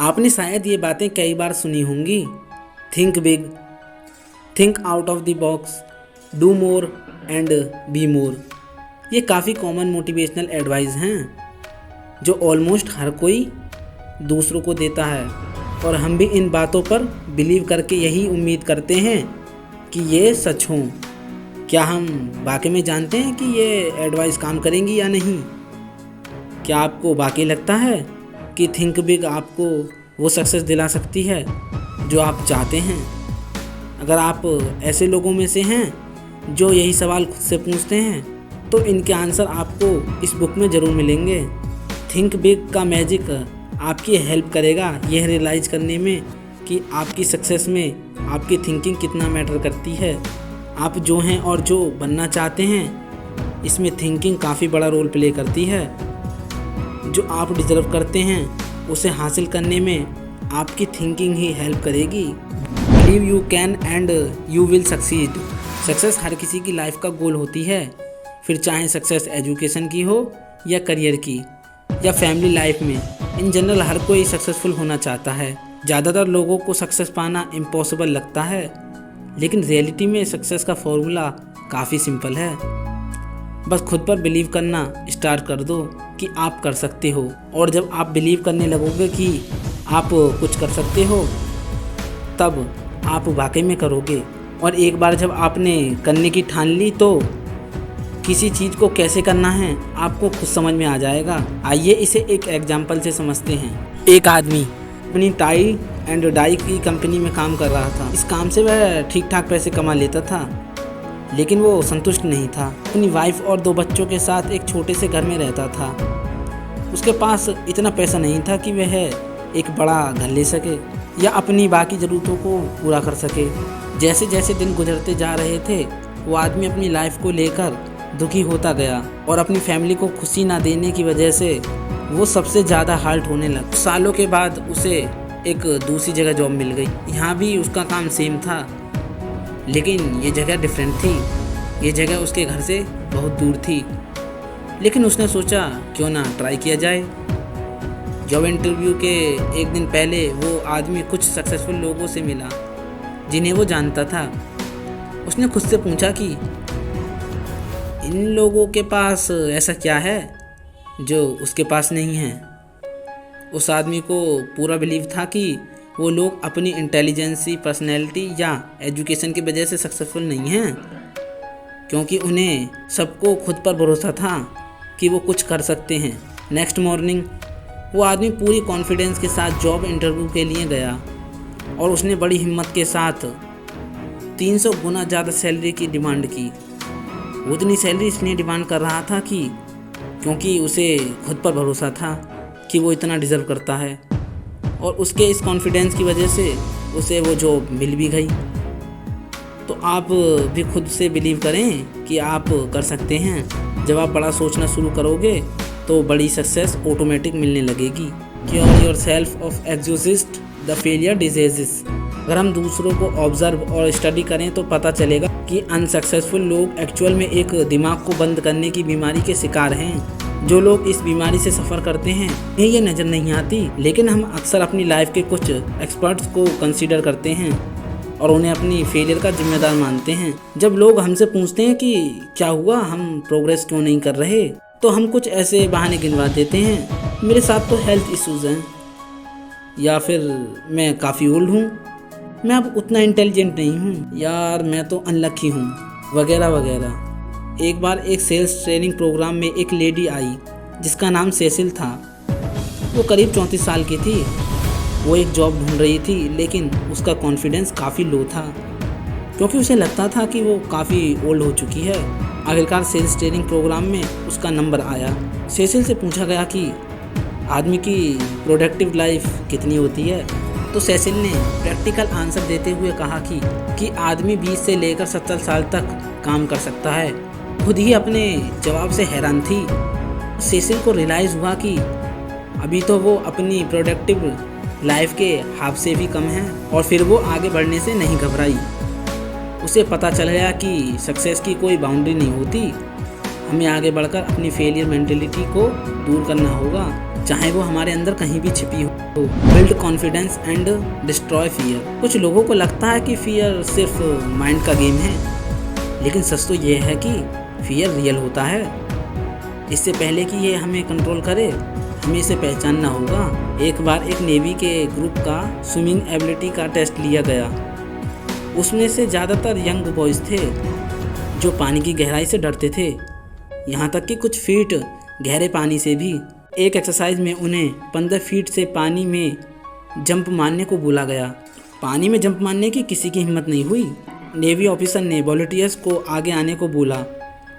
आपने शायद ये बातें कई बार सुनी होंगी। Think big, think out of the box, do more and be more. ये काफ़ी कॉमन मोटिवेशनल एडवाइस हैं जो ऑलमोस्ट हर कोई दूसरों को देता है, और हम भी इन बातों पर बिलीव करके यही उम्मीद करते हैं कि ये सच हों। क्या हम वाकई में जानते हैं कि ये एडवाइस काम करेंगी या नहीं? क्या आपको वाकई लगता है कि थिंक बिग आपको वो सक्सेस दिला सकती है जो आप चाहते हैं? अगर आप ऐसे लोगों में से हैं जो यही सवाल खुद से पूछते हैं, तो इनके आंसर आपको इस बुक में ज़रूर मिलेंगे। थिंक बिग का मैजिक आपकी हेल्प करेगा यह रियलाइज़ करने में कि आपकी सक्सेस में आपकी थिंकिंग कितना मैटर करती है। आप जो हैं और जो बनना चाहते हैं, इसमें थिंकिंग काफ़ी बड़ा रोल प्ले करती है। जो आप डिज़र्व करते हैं उसे हासिल करने में आपकी थिंकिंग ही हेल्प करेगी। Believe you can and you will succeed. Success हर किसी की लाइफ का गोल होती है, फिर चाहे सक्सेस एजुकेशन की हो या करियर की या फैमिली लाइफ में। इन जनरल हर कोई सक्सेसफुल होना चाहता है। ज़्यादातर लोगों को सक्सेस पाना इम्पॉसिबल लगता है, लेकिन रियलिटी में सक्सेस का फॉर्मूला काफ़ी सिंपल है। बस खुद पर बिलीव करना स्टार्ट कर दो कि आप कर सकते हो, और जब आप बिलीव करने लगोगे कि आप कुछ कर सकते हो, तब आप वाकई में करोगे। और एक बार जब आपने करने की ठान ली, तो किसी चीज़ को कैसे करना है आपको खुद समझ में आ जाएगा। आइए इसे एक एग्जाम्पल से समझते हैं। एक आदमी अपनी टाई एंड डाई की कंपनी में काम कर रहा था। इस काम से वह ठीक ठाक पैसे कमा लेता था, लेकिन वो संतुष्ट नहीं था। अपनी वाइफ और 2 बच्चों के साथ एक छोटे से घर में रहता था। उसके पास इतना पैसा नहीं था कि वह एक बड़ा घर ले सके या अपनी बाकी ज़रूरतों को पूरा कर सके। जैसे जैसे दिन गुजरते जा रहे थे, वो आदमी अपनी लाइफ को लेकर दुखी होता गया, और अपनी फैमिली को खुशी ना देने की वजह से वो सबसे ज़्यादा हर्ट होने लगा। सालों के बाद उसे एक दूसरी जगह जॉब मिल गई। यहाँ भी उसका काम सेम था, लेकिन ये जगह डिफरेंट थी। ये जगह उसके घर से बहुत दूर थी, लेकिन उसने सोचा क्यों ना ट्राई किया जाए। जॉब इंटरव्यू के एक दिन पहले वो आदमी कुछ सक्सेसफुल लोगों से मिला जिन्हें वो जानता था। उसने खुद से पूछा कि इन लोगों के पास ऐसा क्या है जो उसके पास नहीं है। उस आदमी को पूरा बिलीव था कि वो लोग अपनी इंटेलिजेंसी, पर्सनैलिटी या एजुकेशन की वजह से सक्सेसफुल नहीं हैं, क्योंकि उन्हें सबको खुद पर भरोसा था कि वो कुछ कर सकते हैं। नेक्स्ट मॉर्निंग वो आदमी पूरी कॉन्फिडेंस के साथ जॉब इंटरव्यू के लिए गया, और उसने बड़ी हिम्मत के साथ 300 गुना ज़्यादा सैलरी की डिमांड की। वो इतनी सैलरी इसलिए डिमांड कर रहा था क्योंकि उसे खुद पर भरोसा था कि वो इतना डिज़र्व करता है, और उसके इस कॉन्फिडेंस की वजह से उसे वो जॉब मिल भी गई। तो आप भी खुद से बिलीव करें कि आप कर सकते हैं। जब आप बड़ा सोचना शुरू करोगे तो बड़ी सक्सेस ऑटोमेटिक मिलने लगेगी। Cure your self of exist the failure disease. अगर हम दूसरों को ऑब्जर्व और स्टडी करें तो पता चलेगा कि अनसक्सेसफुल लोग एक्चुअल में एक दिमाग को बंद करने की बीमारी के शिकार हैं। जो लोग इस बीमारी से सफ़र करते हैं उन्हें ये नज़र नहीं आती, लेकिन हम अक्सर अपनी लाइफ के कुछ एक्सपर्ट्स को कंसीडर करते हैं और उन्हें अपनी फेलियर का जिम्मेदार मानते हैं। जब लोग हमसे पूछते हैं कि क्या हुआ, हम प्रोग्रेस क्यों नहीं कर रहे, तो हम कुछ ऐसे बहाने गिनवा देते हैं। मेरे साथ तो हेल्थ इश्यूज़ हैं, या फिर मैं काफ़ी ओल्ड हूँ, मैं अब उतना इंटेलिजेंट नहीं हूँ, यार मैं तो अनलकी हूँ, वगैरह वगैरह। एक बार एक सेल्स ट्रेनिंग प्रोग्राम में एक लेडी आई जिसका नाम सेसिल था। वो करीब 34 साल की थी। वो एक जॉब ढूंढ रही थी, लेकिन उसका कॉन्फिडेंस काफ़ी लो था, क्योंकि उसे लगता था कि वो काफ़ी ओल्ड हो चुकी है। आखिरकार सेल्स ट्रेनिंग प्रोग्राम में उसका नंबर आया। सेसिल से पूछा गया कि आदमी की प्रोडक्टिव लाइफ कितनी होती है, तो सेसिल ने प्रैक्टिकल आंसर देते हुए कहा कि आदमी 20 से लेकर 70 साल तक काम कर सकता है। खुद ही अपने जवाब से हैरान थी। सेसिल को रियलाइज़ हुआ कि अभी तो वो अपनी प्रोडक्टिव लाइफ के हाफ से भी कम है, और फिर वो आगे बढ़ने से नहीं घबराई। उसे पता चल गया कि सक्सेस की कोई बाउंड्री नहीं होती। हमें आगे बढ़कर अपनी फेलियर मेंटेलिटी को दूर करना होगा, चाहे वो हमारे अंदर कहीं भी छिपी हो। तो build confidence and destroy fear. कुछ लोगों को लगता है कि फियर सिर्फ माइंड का गेम है, लेकिन सच तो ये है कि फियर रियल होता है। इससे पहले कि ये हमें कंट्रोल करे, हमें इसे पहचानना होगा। एक बार एक नेवी के ग्रुप का स्विमिंग एबिलिटी का टेस्ट लिया गया। उसमें से ज़्यादातर यंग बॉयज़ थे जो पानी की गहराई से डरते थे, यहाँ तक कि कुछ फीट गहरे पानी से भी। एक एक्सरसाइज में उन्हें 15 फीट से पानी में जंप मारने को बोला गया। पानी में जंप मारने की किसी की हिम्मत नहीं हुई। नेवी ऑफिसर ने वॉलंटियर्स को आगे आने को बोला,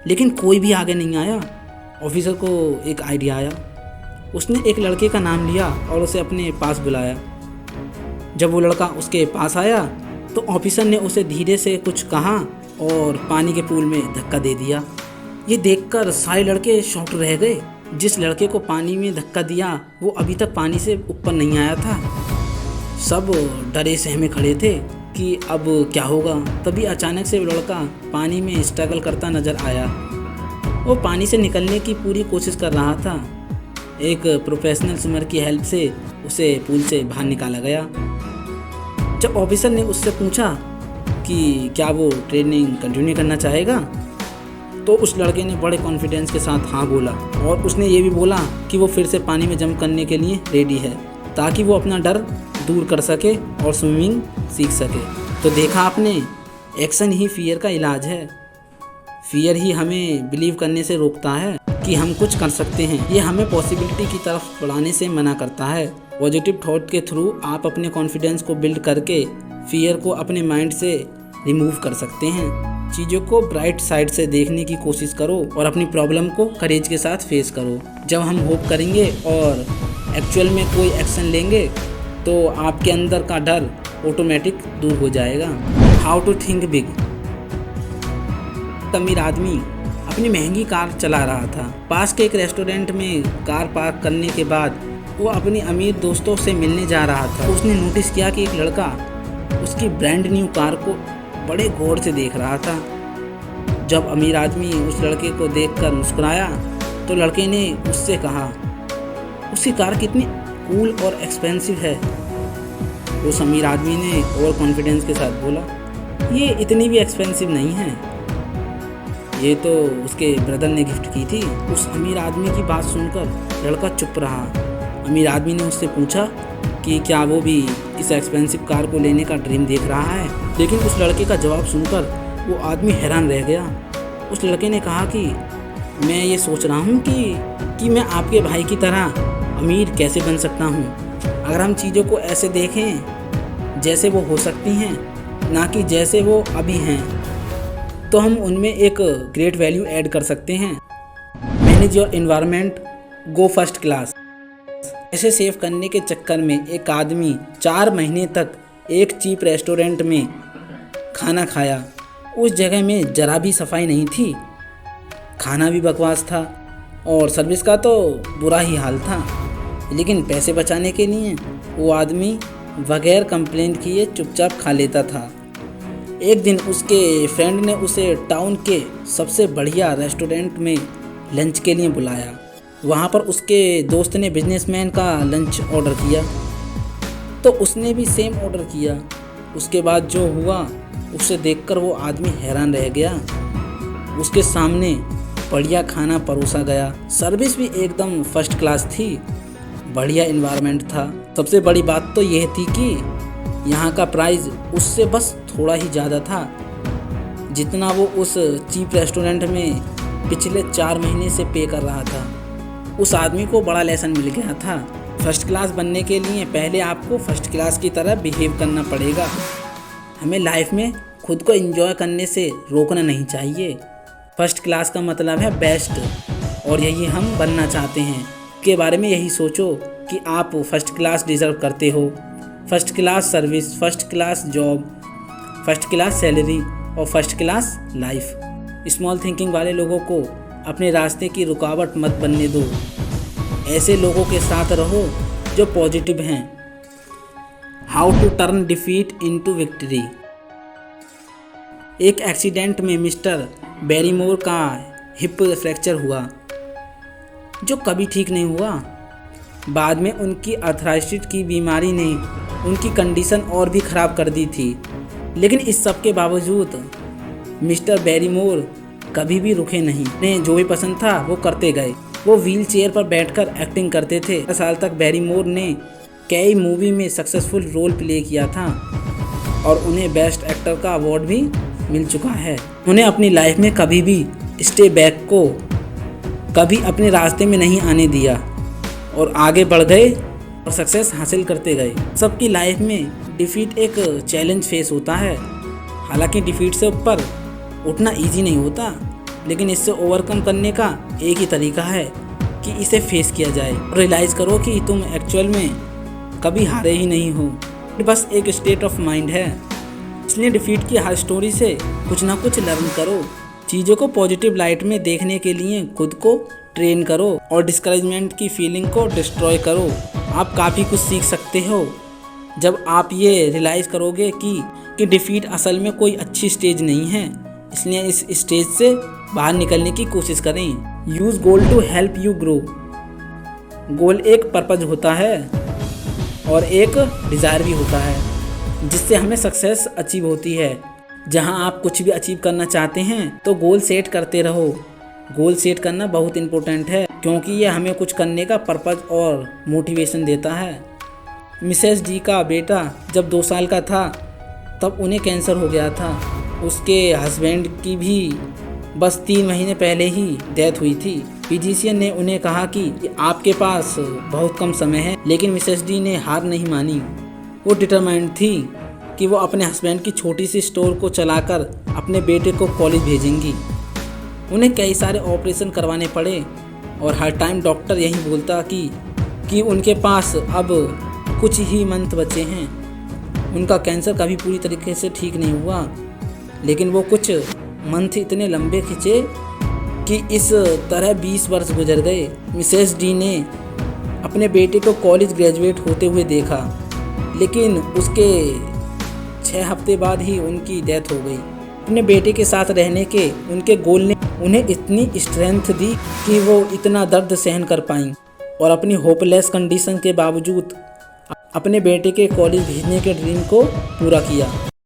लेकिन कोई भी आगे नहीं आया। ऑफिसर को एक आइडिया आया। उसने एक लड़के का नाम लिया और उसे अपने पास बुलाया। जब वो लड़का उसके पास आया तो ऑफिसर ने उसे धीरे से कुछ कहा और पानी के पूल में धक्का दे दिया। ये देखकर सारे लड़के शॉक्ड रह गए। जिस लड़के को पानी में धक्का दिया वो अभी तक पानी से ऊपर नहीं आया था। सब डरे सहमे खड़े थे कि अब क्या होगा। तभी अचानक से वो लड़का पानी में स्ट्रगल करता नजर आया। वो पानी से निकलने की पूरी कोशिश कर रहा था। एक प्रोफेशनल स्विमर की हेल्प से उसे पूल से बाहर निकाला गया। जब ऑफिसर ने उससे पूछा कि क्या वो ट्रेनिंग कंटिन्यू करना चाहेगा, तो उस लड़के ने बड़े कॉन्फिडेंस के साथ हाँ बोला। और उसने ये भी बोला कि वो फिर से पानी में जंप करने के लिए रेडी है, ताकि वो अपना डर दूर कर सके और स्विमिंग सीख सके। तो देखा आपने, एक्शन ही फियर का इलाज है। फियर ही हमें बिलीव करने से रोकता है कि हम कुछ कर सकते हैं। ये हमें पॉसिबिलिटी की तरफ बढ़ाने से मना करता है। पॉजिटिव थॉट के थ्रू आप अपने कॉन्फिडेंस को बिल्ड करके फियर को अपने माइंड से रिमूव कर सकते हैं। चीज़ों को ब्राइट साइड से देखने की कोशिश करो और अपनी प्रॉब्लम को करेज के साथ फेस करो। जब हम होप करेंगे और एक्चुअल में कोई एक्शन लेंगे तो आपके अंदर का डर ऑटोमेटिक दूर हो जाएगा। How to think big. अमीर आदमी अपनी महंगी कार चला रहा था। पास के एक रेस्टोरेंट में कार पार्क करने के बाद वो अपनी अमीर दोस्तों से मिलने जा रहा था। उसने नोटिस किया कि एक लड़का उसकी ब्रांड न्यू कार को बड़े गौर से देख रहा था। जब अमीर आदमी उस लड़के को देखकर मुस्कुराया तो लड़के ने उससे कहा, उसकी कार कितनी कूल और एक्सपेंसिव है। उस अमीर आदमी ने ओवर कॉन्फिडेंस के साथ बोला, ये इतनी भी एक्सपेंसिव नहीं है, ये तो उसके ब्रदर ने गिफ्ट की थी। उस अमीर आदमी की बात सुनकर लड़का चुप रहा। अमीर आदमी ने उससे पूछा कि क्या वो भी इस एक्सपेंसिव कार को लेने का ड्रीम देख रहा है। लेकिन उस लड़के का जवाब सुनकर वो आदमी हैरान रह गया। उस लड़के ने कहा कि मैं ये सोच रहा हूँ कि मैं आपके भाई की तरह अमीर कैसे बन सकता हूँ। अगर हम चीज़ों को ऐसे देखें जैसे वो हो सकती हैं, ना कि जैसे वो अभी हैं, तो हम उनमें एक ग्रेट वैल्यू ऐड कर सकते हैं। Manage your environment, go first class. ऐसे सेव करने के चक्कर में एक आदमी 4 महीने तक एक चीप रेस्टोरेंट में खाना खाया। उस जगह में ज़रा भी सफाई नहीं थी, खाना भी बकवास था और सर्विस का तो बुरा ही हाल था। लेकिन पैसे बचाने के लिए वो आदमी बगैर कंप्लेंट किए चुपचाप खा लेता था। एक दिन उसके फ्रेंड ने उसे टाउन के सबसे बढ़िया रेस्टोरेंट में लंच के लिए बुलाया। वहाँ पर उसके दोस्त ने बिजनेसमैन का लंच ऑर्डर किया, तो उसने भी सेम ऑर्डर किया। उसके बाद जो हुआ उसे देखकर वो आदमी हैरान रह गया। उसके सामने बढ़िया खाना परोसा गया, सर्विस भी एकदम फर्स्ट क्लास थी, बढ़िया एनवायरनमेंट था। सबसे बड़ी बात तो यह थी कि यहाँ का प्राइस उससे बस थोड़ा ही ज़्यादा था जितना वो उस चीप रेस्टोरेंट में पिछले 4 महीने से पे कर रहा था। उस आदमी को बड़ा लेसन मिल गया था। फर्स्ट क्लास बनने के लिए पहले आपको फर्स्ट क्लास की तरह बिहेव करना पड़ेगा। हमें लाइफ में खुद को एंजॉय करने से रोकना नहीं चाहिए। फर्स्ट क्लास का मतलब है बेस्ट, और यही हम बनना चाहते हैं। के बारे में यही सोचो कि आप फर्स्ट क्लास डिज़र्व करते हो। First class service, first class job, first class salary और first class life. Small thinking वाले लोगों को अपने रास्ते की रुकावट मत बनने दो। ऐसे लोगों के साथ रहो जो पॉजिटिव हैं। How to turn defeat into victory. एक एक्सीडेंट में मिस्टर बैरीमोर का हिप फ्रैक्चर हुआ, जो कभी ठीक नहीं हुआ। बाद में उनकी अर्थराइटिस की बीमारी ने उनकी कंडीशन और भी ख़राब कर दी थी। लेकिन इस सब के बावजूद मिस्टर बैरीमोर कभी भी रुके नहीं। उन्हें जो भी पसंद था वो करते गए। वो व्हील चेयर पर बैठकर एक्टिंग करते थे। 10 साल तक बैरीमोर ने कई मूवी में सक्सेसफुल रोल प्ले किया था और उन्हें बेस्ट एक्टर का अवार्ड भी मिल चुका है। उन्हें अपनी लाइफ में कभी भी स्टे बैक को कभी अपने रास्ते में नहीं आने दिया और आगे बढ़ गए और सक्सेस हासिल करते गए। सबकी लाइफ में डिफीट एक चैलेंज फेस होता है। हालांकि डिफीट से ऊपर उठना इजी नहीं होता, लेकिन इससे ओवरकम करने का एक ही तरीका है कि इसे फेस किया जाए और रियलाइज़ करो कि तुम एक्चुअल में कभी हारे ही नहीं हो। बस एक स्टेट ऑफ माइंड है। इसलिए डिफीट की हर स्टोरी से कुछ ना कुछ लर्न करो। चीज़ों को पॉजिटिव लाइट में देखने के लिए खुद को ट्रेन करो और डिस्करेजमेंट की फीलिंग को डिस्ट्रॉय करो। आप काफ़ी कुछ सीख सकते हो जब आप ये रियलाइज़ करोगे कि डिफीट असल में कोई अच्छी स्टेज नहीं है। इसलिए इस स्टेज से बाहर निकलने की कोशिश करें। Use goal to help you grow. Goal एक पर्पज होता है और एक डिज़ायर भी होता है जिससे हमें सक्सेस अचीव होती है। जहां आप कुछ भी अचीव करना चाहते हैं तो गोल सेट करते रहो। गोल सेट करना बहुत इम्पोर्टेंट है क्योंकि ये हमें कुछ करने का पर्पज और मोटिवेशन देता है। मिसेस डी का बेटा जब 2 साल का था तब उन्हें कैंसर हो गया था। उसके हस्बैंड की भी बस 3 महीने पहले ही डेथ हुई थी। फिजिशियन ने उन्हें कहा कि आपके पास बहुत कम समय है, लेकिन मिसेस डी ने हार नहीं मानी। वो डिटरमाइंड थी कि वो अपने हस्बैंड की छोटी सी स्टोर को चलाकर अपने बेटे को कॉलेज भेजेंगी। उन्हें कई सारे ऑपरेशन करवाने पड़े और हर टाइम डॉक्टर यही बोलता कि उनके पास अब कुछ ही मंथ बचे हैं। उनका कैंसर कभी पूरी तरीके से ठीक नहीं हुआ, लेकिन वो कुछ मंथ इतने लंबे खिंचे कि इस तरह 20 वर्ष गुजर गए। मिसेस डी ने अपने बेटे को कॉलेज ग्रेजुएट होते हुए देखा, लेकिन उसके 6 हफ्ते बाद ही उनकी डेथ हो गई। अपने बेटे के साथ रहने के उनके गोल ने उन्हें इतनी स्ट्रेंथ दी कि वो इतना दर्द सहन कर पाईं और अपनी होपलेस कंडीशन के बावजूद अपने बेटे के कॉलेज भेजने के ड्रीम को पूरा किया।